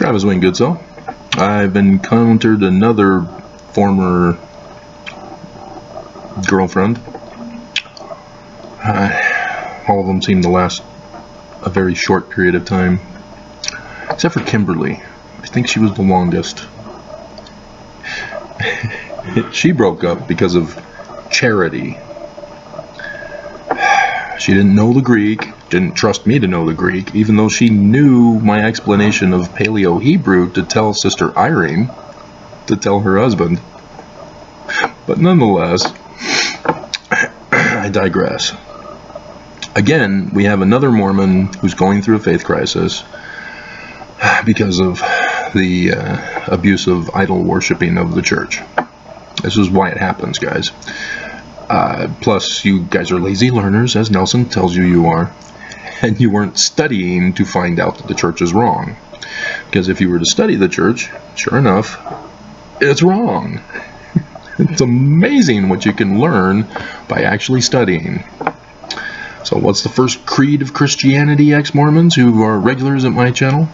Travis Wayne Goodsell. I've encountered another former girlfriend. All of them seem to last a very short period of time, except for Kimberly. I think she was the longest. She broke up because of charity. She didn't know the Greek, didn't trust me to know the Greek, even though she knew my explanation of Paleo-Hebrew to tell Sister Irene, to tell her husband. But nonetheless, I digress. Again, we have another Mormon who's going through a faith crisis because of the abusive idol worshiping of the church. This is why it happens, guys. Plus, you guys are lazy learners, as Nelson tells you are, and you weren't studying to find out that the church is wrong. Because if you were to study the church, sure enough, it's wrong. It's amazing what you can learn by actually studying. So what's the first creed of Christianity, ex-Mormons who are regulars at my channel?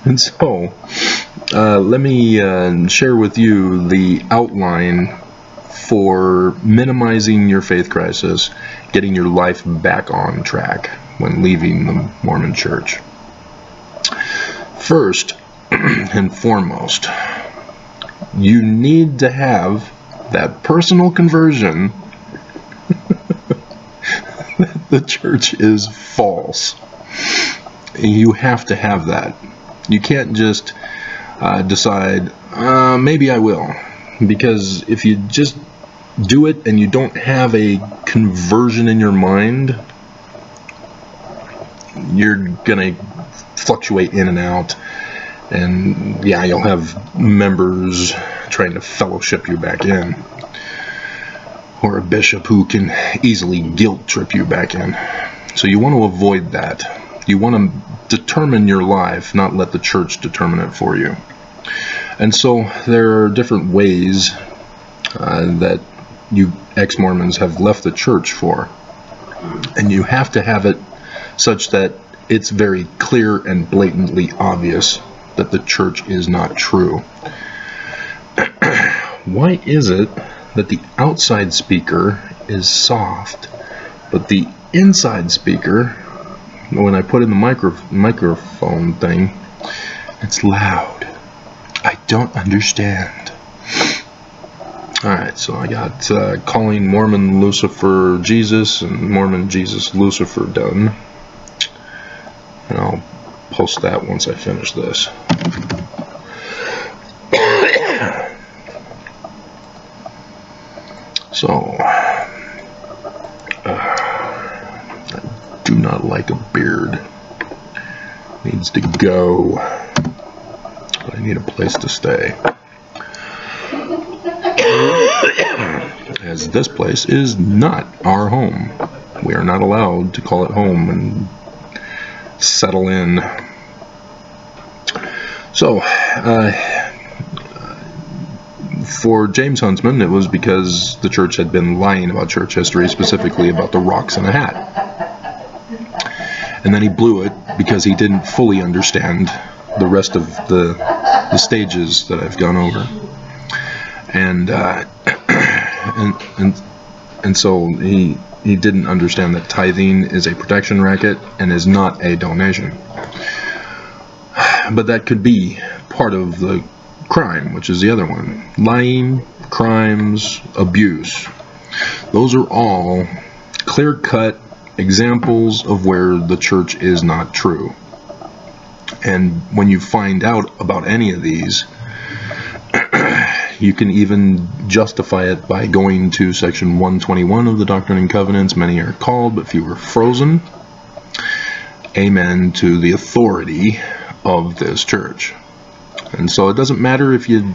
And so, let me share with you the outline for minimizing your faith crisis, getting your life back on track when leaving the Mormon church. First and foremost, you need to have that personal conversion that the church is false. You have to have that. You can't just decide, maybe I will. Because if you just do it and you don't have a conversion in your mind, you're going to fluctuate in and out. And yeah, you'll have members trying to fellowship you back in. Or a bishop who can easily guilt trip you back in. So you want to avoid that. You want to determine your life, not let the church determine it for you. And so there are different ways that you ex-Mormons have left the church for. And you have to have it such that it's very clear and blatantly obvious that the church is not true. Why is it that the outside speaker is soft, but the inside speaker, when I put in the microphone thing, it's loud? I don't understand. Alright, so I got calling Mormon Lucifer Jesus and Mormon Jesus Lucifer done. And I'll post that once I finish this. So, I do not like a beard. Needs to go. But I need a place to stay. As this place is not our home. We are not allowed to call it home and settle in. So, for James Huntsman, it was because the church had been lying about church history, specifically about the rocks in a hat. And then he blew it because he didn't fully understand the rest of the stages that I've gone over. And so he didn't understand that tithing is a protection racket and is not a donation. But that could be part of the crime, which is the other one. Lying, crimes, abuse. Those are all clear-cut examples of where the church is not true. And when you find out about any of these, you can even justify it by going to section 121 of the Doctrine and Covenants. Many are called, but few are frozen. Amen to the authority of this church. And so it doesn't matter if you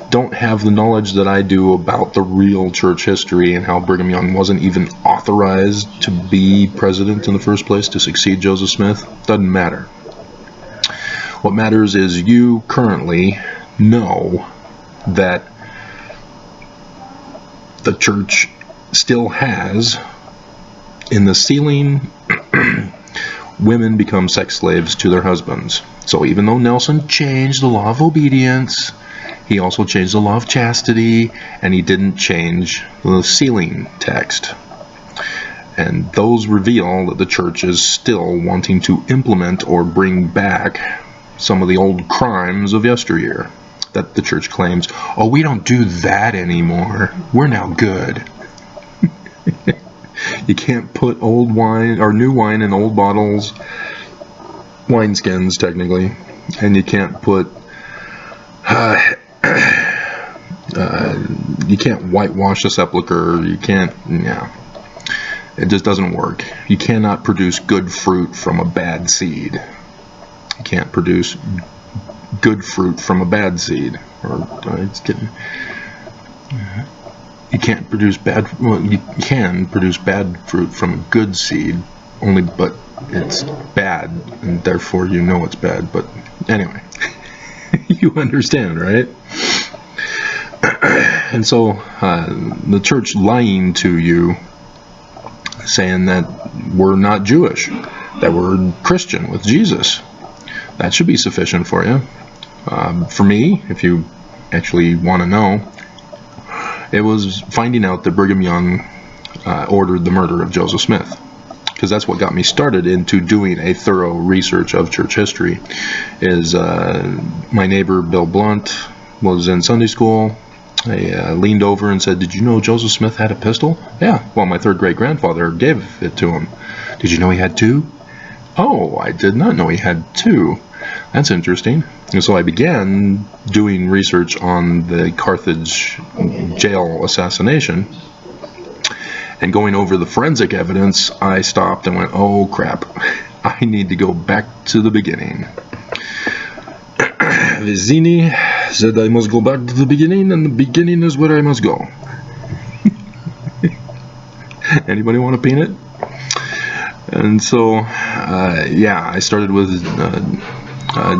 don't have the knowledge that I do about the real church history and how Brigham Young wasn't even authorized to be president in the first place to succeed Joseph Smith. Doesn't matter. What matters is you currently know that the church still has in the ceiling women become sex slaves to their husbands. So even though Nelson changed the law of obedience, he also changed the law of chastity, and he didn't change the sealing text. And those reveal that the church is still wanting to implement or bring back some of the old crimes of yesteryear that the church claims, oh, we don't do that anymore. We're now good. You can't put old wine or new wine in old bottles, wineskins technically, and you can't put you can't whitewash a sepulcher. You can't, it just doesn't work. You cannot produce good fruit from a bad seed. You can't produce good fruit from a bad seed. You can't produce bad. Well, you can produce bad fruit from a good seed, but it's bad, and therefore you know it's bad. But anyway, you understand, right? And so the church lying to you, saying that we're not Jewish, that we're Christian with Jesus, that should be sufficient for you. For me, if you actually want to know, it was finding out that Brigham Young ordered the murder of Joseph Smith, because that's what got me started into doing a thorough research of church history. Is my neighbor Bill Blunt was in Sunday school. I leaned over and said, "Did you know Joseph Smith had a pistol?" "Yeah." "Well, my third great grandfather gave it to him." "Did you know he had two?" "Oh, I did not know he had two. That's interesting." And so I began doing research on the Carthage jail assassination, and going over the forensic evidence, I stopped and went, "Oh crap, I need to go back to the beginning." Vizzini said I must go back to the beginning, and the beginning is where I must go. Anybody want a peanut? And so, I started with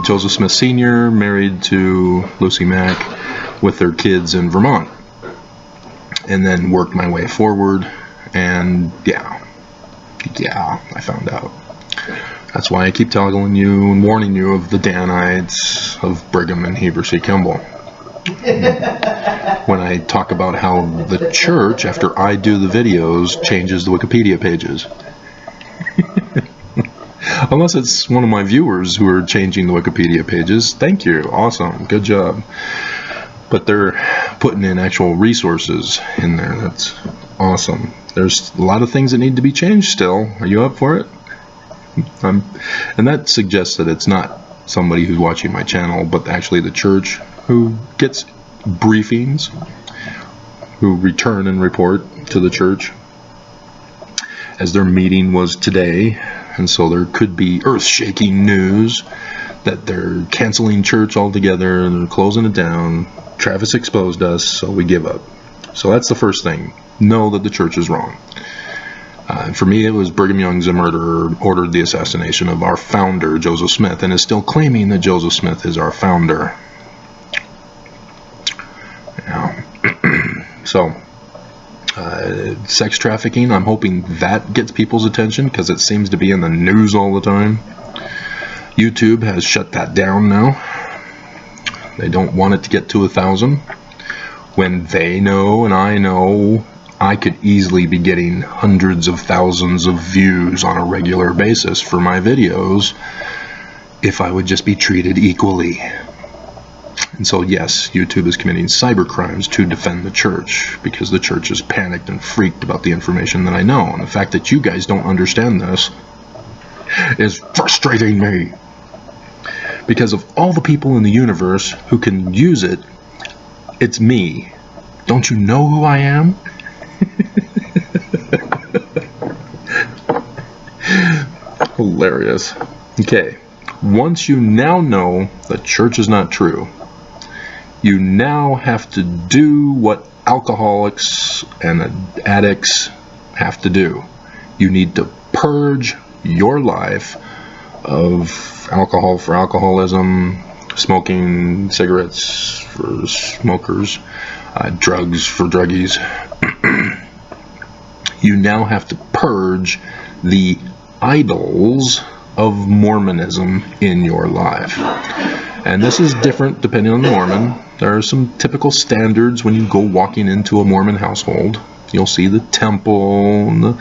Joseph Smith Sr., married to Lucy Mack, with their kids in Vermont. And then worked my way forward, and I found out. That's why I keep telling you and warning you of the Danites of Brigham and Heber C. Kimball. When I talk about how the church, after I do the videos, changes the Wikipedia pages. Unless it's one of my viewers who are changing the Wikipedia pages. Thank you. Awesome. Good job. But they're putting in actual resources in there. That's awesome. There's a lot of things that need to be changed still. Are you up for it? And that suggests that it's not somebody who's watching my channel, but actually the church who gets briefings, who return and report to the church as their meeting was today. And so there could be earth-shaking news that they're canceling church altogether and they're closing it down. Travis exposed us, so we give up. So that's the first thing. Know that the church is wrong. For me, it was Brigham Young's murderer ordered the assassination of our founder, Joseph Smith, and is still claiming that Joseph Smith is our founder. So, sex trafficking, I'm hoping that gets people's attention because it seems to be in the news all the time. YouTube has shut that down now. They don't want it to get to 1,000. When they know and I know, I could easily be getting hundreds of thousands of views on a regular basis for my videos if I would just be treated equally. And so yes, YouTube is committing cyber crimes to defend the church because the church is panicked and freaked about the information that I know. And the fact that you guys don't understand this is frustrating me. Because of all the people in the universe who can use it, it's me. Don't you know who I am? Hilarious. Okay, once you now know the church is not true, you now have to do what alcoholics and addicts have to do. You need to purge your life of alcohol for alcoholism, smoking cigarettes for smokers, drugs for druggies. You now have to purge the idols of Mormonism in your life. And this is different depending on the Mormon. There are some typical standards when you go walking into a Mormon household. You'll see the temple and the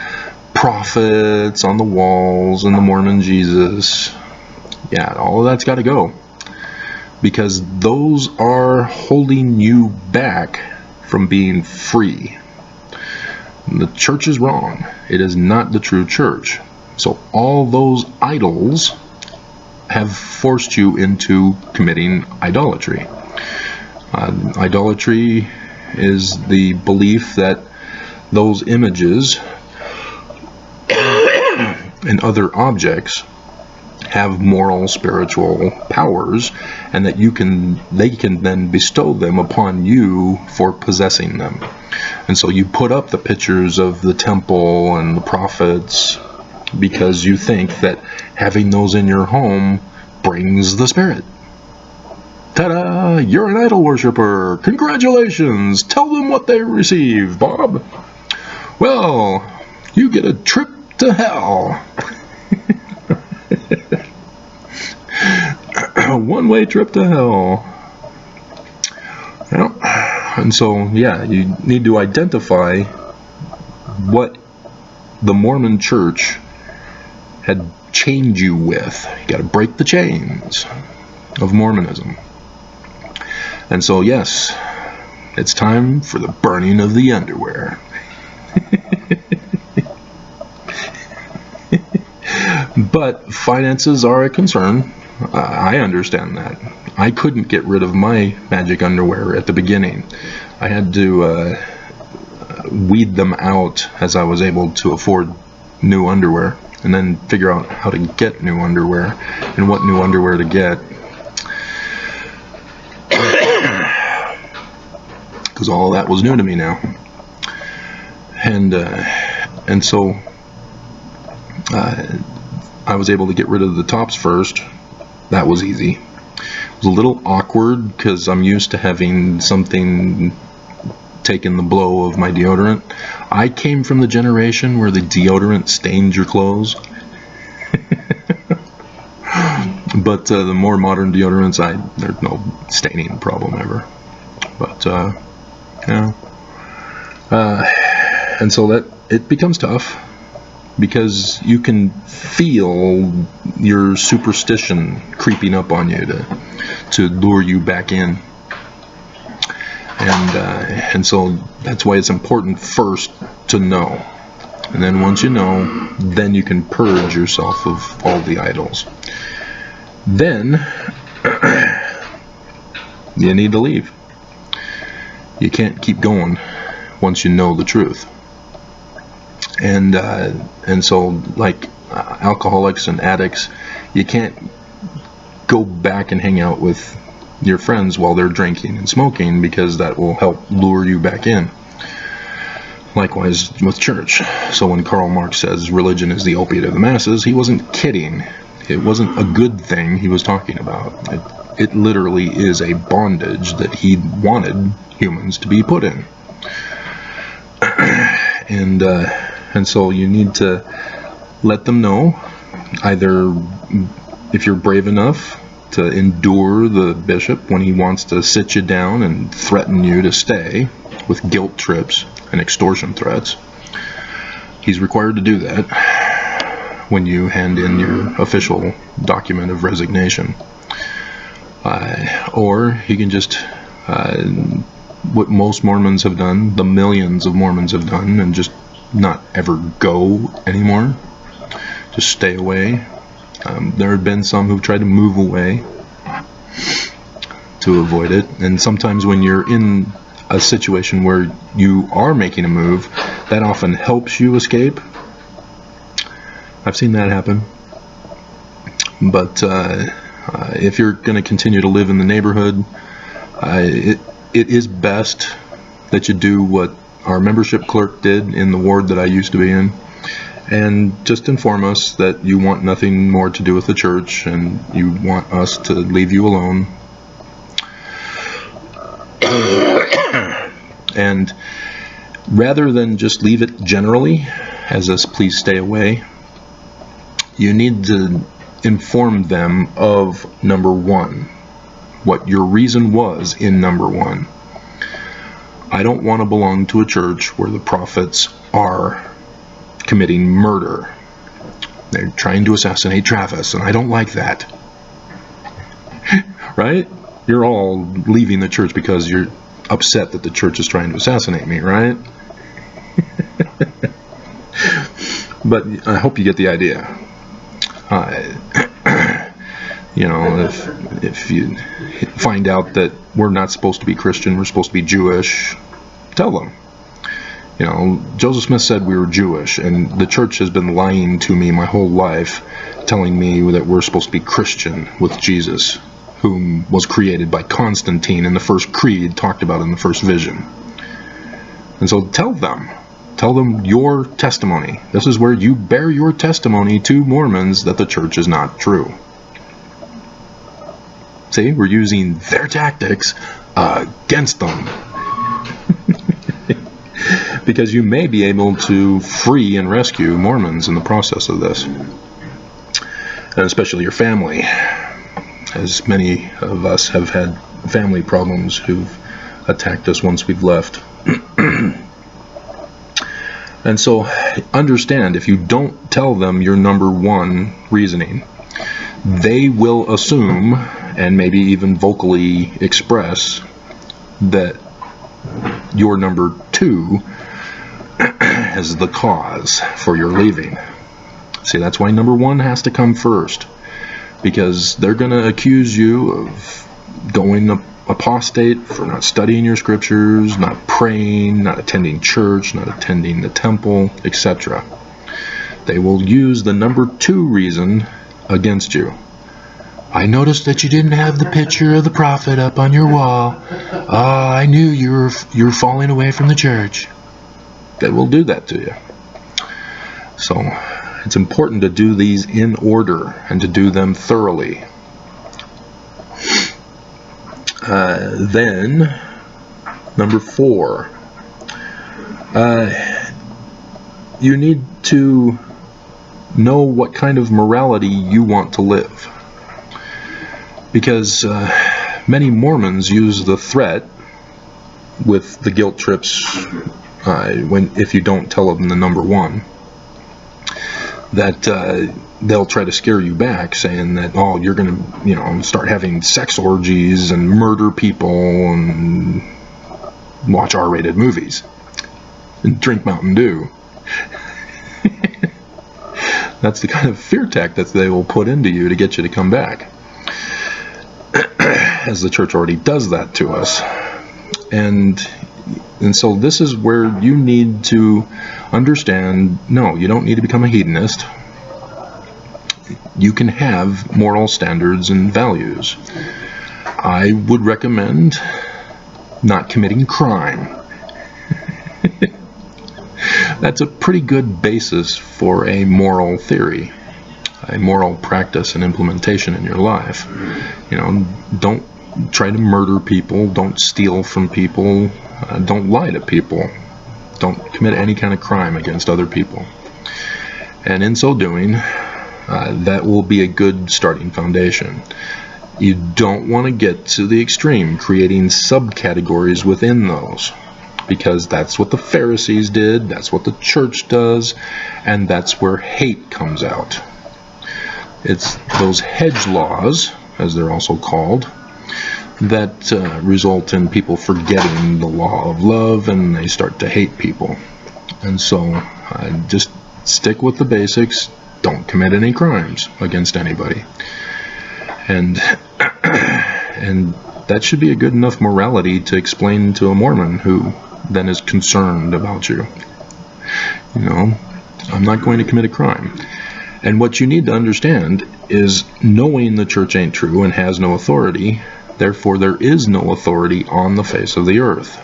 prophets on the walls and the Mormon Jesus. Yeah, all of that's got to go. Because those are holding you back from being free. The church is wrong. It is not the true church. So all those idols have forced you into committing idolatry. Idolatry is the belief that those images and other objects have moral, spiritual powers, and that they can then bestow them upon you for possessing them. And so you put up the pictures of the temple and the prophets because you think that having those in your home brings the spirit. Ta-da! You're an idol worshiper! Congratulations! Tell them what they receive, Bob! Well, you get a trip to hell! A one-way trip to hell. Well, and so, yeah, you need to identify what the Mormon church had chained you with. You got to break the chains of Mormonism. And so, yes, it's time for the burning of the underwear. But finances are a concern. I understand that. I couldn't get rid of my magic underwear at the beginning. I had to weed them out as I was able to afford new underwear, and then figure out how to get new underwear and what new underwear to get. Because all of that was new to me now. And so I was able to get rid of the tops first. That was easy. It was a little awkward because I'm used to having something taking the blow of my deodorant. I came from the generation where the deodorant stains your clothes. But the more modern deodorants, there's no staining problem ever. But and so that it becomes tough because you can feel your superstition creeping up on you to lure you back in. And so that's why it's important first to know. And then once you know, then you can purge yourself of all the idols. Then you need to leave. You can't keep going once you know the truth. And so, like alcoholics and addicts, you can't go back and hang out with your friends while they're drinking and smoking, because that will help lure you back in. Likewise with church. So when Karl Marx says religion is the opiate of the masses, he wasn't kidding. It wasn't a good thing he was talking about. It literally is a bondage that he wanted humans to be put in. And so you need to let them know, either if you're brave enough to endure the bishop when he wants to sit you down and threaten you to stay with guilt trips and extortion threats. He's required to do that when you hand in your official document of resignation. Or he can just, what most Mormons have done, the millions of Mormons have done, and just not ever go anymore. Just stay away. There have been some who've tried to move away to avoid it. And sometimes when you're in a situation where you are making a move, that often helps you escape. I've seen that happen. But if you're going to continue to live in the neighborhood, it is best that you do what our membership clerk did in the ward that I used to be in, and just inform us that you want nothing more to do with the church and you want us to leave you alone. And rather than just leave it generally as this please stay away, you need to inform them of number one, what your reason was in number one. I don't want to belong to a church where the prophets are committing murder. They're trying to assassinate Travis, and I don't like that. Right? You're all leaving the church because you're upset that the church is trying to assassinate me, right? But I hope you get the idea. If you find out that we're not supposed to be Christian, we're supposed to be Jewish, tell them. Joseph Smith said we were Jewish, and the church has been lying to me my whole life, telling me that we're supposed to be Christian with Jesus, whom was created by Constantine in the first creed talked about in the first vision. And so tell them your testimony. This is where you bear your testimony to Mormons that the church is not true. See, we're using their tactics against them. Because you may be able to free and rescue Mormons in the process of this. And especially your family, as many of us have had family problems who've attacked us once we've left. And so understand, if you don't tell them your number one reasoning, they will assume, and maybe even vocally express, that your number two is the cause for your leaving. See, that's why number one has to come first, because they're going to accuse you of going apostate for not studying your scriptures, not praying, not attending church, not attending the temple, etc. They will use the number two reason against you. I noticed that you didn't have the picture of the prophet up on your wall. I knew you were falling away from the church. They will do that to you. So it's important to do these in order and to do them thoroughly. Then, number 4, you need to know what kind of morality you want to live. Because many Mormons use the threat with the guilt trips if you don't tell them the number one, that they'll try to scare you back, saying that, oh, you're going to start having sex orgies and murder people and watch R-rated movies and drink Mountain Dew. That's the kind of fear tactics they will put into you to get you to come back. As the church already does that to us. And so this is where you need to understand, no, you don't need to become a hedonist. You can have moral standards and values. I would recommend not committing crime. That's a pretty good basis for a moral theory, a moral practice and implementation in your life. Don't try to murder people, don't steal from people, don't lie to people, don't commit any kind of crime against other people. And in so doing, that will be a good starting foundation. You don't want to get to the extreme, creating subcategories within those, because that's what the Pharisees did, that's what the church does, and that's where hate comes out. It's those hedge laws, as they're also called, that result in people forgetting the law of love, and they start to hate people. And so just stick with the basics. Don't commit any crimes against anybody. And that should be a good enough morality to explain to a Mormon who then is concerned about you. I'm not going to commit a crime. And what you need to understand is, knowing the church ain't true and has no authority, therefore there is no authority on the face of the earth.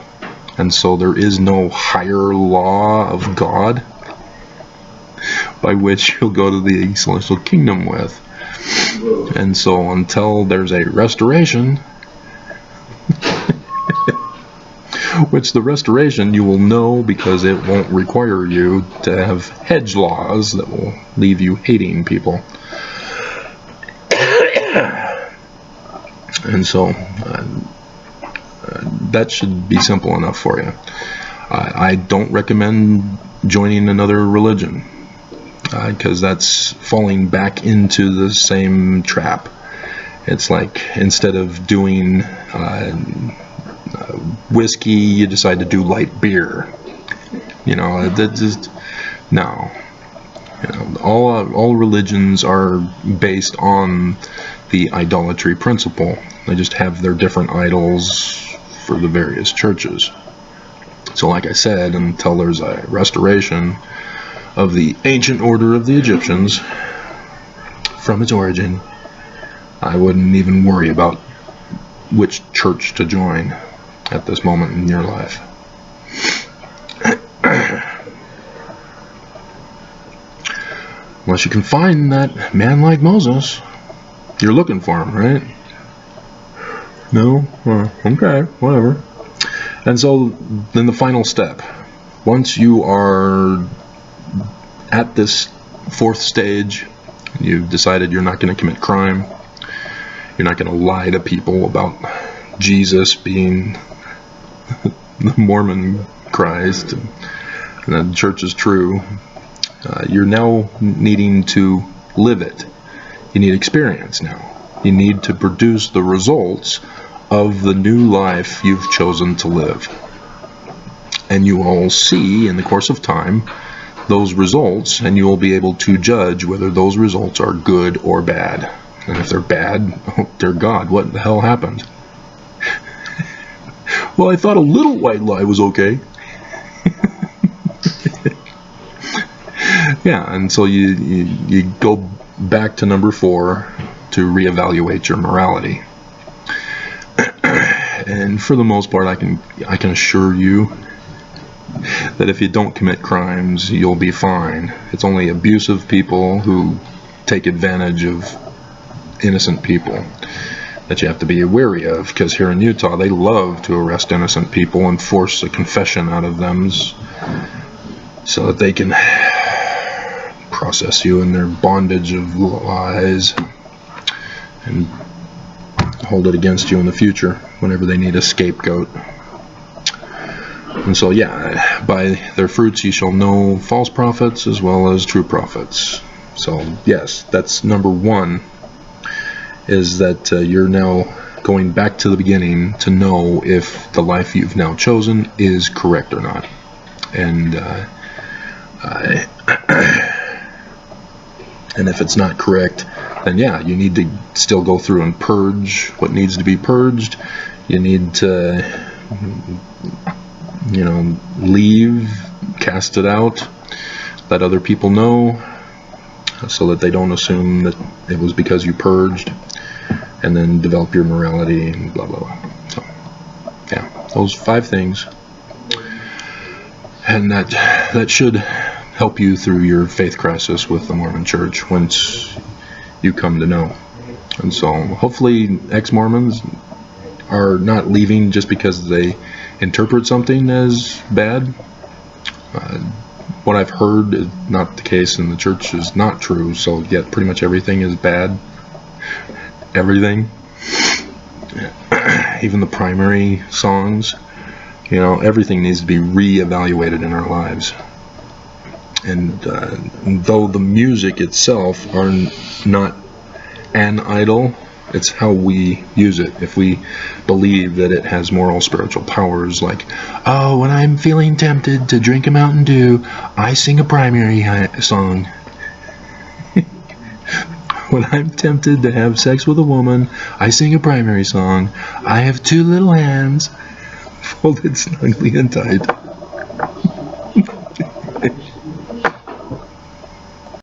And so there is no higher law of God by which you'll go to the celestial kingdom with. And so until there's a restoration, which the restoration you will know, because it won't require you to have hedge laws that will leave you hating people. And so that should be simple enough for you. I don't recommend joining another religion, because that's falling back into the same trap. It's like, instead of doing whiskey, you decide to do light beer. That just, no. All religions are based on the idolatry principle. They just have their different idols for the various churches. So like I said, until there's a restoration of the ancient order of the Egyptians from its origin, I wouldn't even worry about which church to join at this moment in your life. Unless you can find that man like Moses. You're looking for him, right? No? Okay, whatever. And so then the final step. Once you are at this fourth stage, you've decided you're not going to commit crime. You're not going to lie to people about Jesus being the Mormon Christ and the church is true. You're now needing to live it. You need experience now. You need to produce the results of the new life you've chosen to live. And you will see in the course of time those results, and you will be able to judge whether those results are good or bad. And if they're bad, oh dear God, what the hell happened? Well, I thought a little white lie was okay. Yeah, and so you go back to number 4 to reevaluate your morality. And for the most part, I can assure you that if you don't commit crimes, you'll be fine. It's only abusive people who take advantage of innocent people that you have to be wary of, because here in Utah, they love to arrest innocent people and force a confession out of them so that they can process you in their bondage of lies and hold it against you in the future whenever they need a scapegoat. And so, yeah, by their fruits ye shall know false prophets as well as true prophets. So, yes, that's number 1, is that you're now going back to the beginning to know if the life you've now chosen is correct or not. And and if it's not correct, then yeah, you need to still go through and purge what needs to be purged. You need to, leave, cast it out, let other people know, so that they don't assume that it was because you purged, and then develop your morality and blah blah blah. So, yeah, those 5 things, and that should help you through your faith crisis with the Mormon Church once you come to know. And so hopefully ex-Mormons are not leaving just because they interpret something as bad. What I've heard is not the case, and the church is not true, so yet pretty much everything is bad. Everything. Even the primary songs, everything needs to be re-evaluated in our lives. And though the music itself are not an idol, it's how we use it. If we believe that it has moral, spiritual powers, like, oh, when I'm feeling tempted to drink a Mountain Dew, I sing a primary song. When I'm tempted to have sex with a woman, I sing a primary song. I have 2 little hands folded snugly and tight.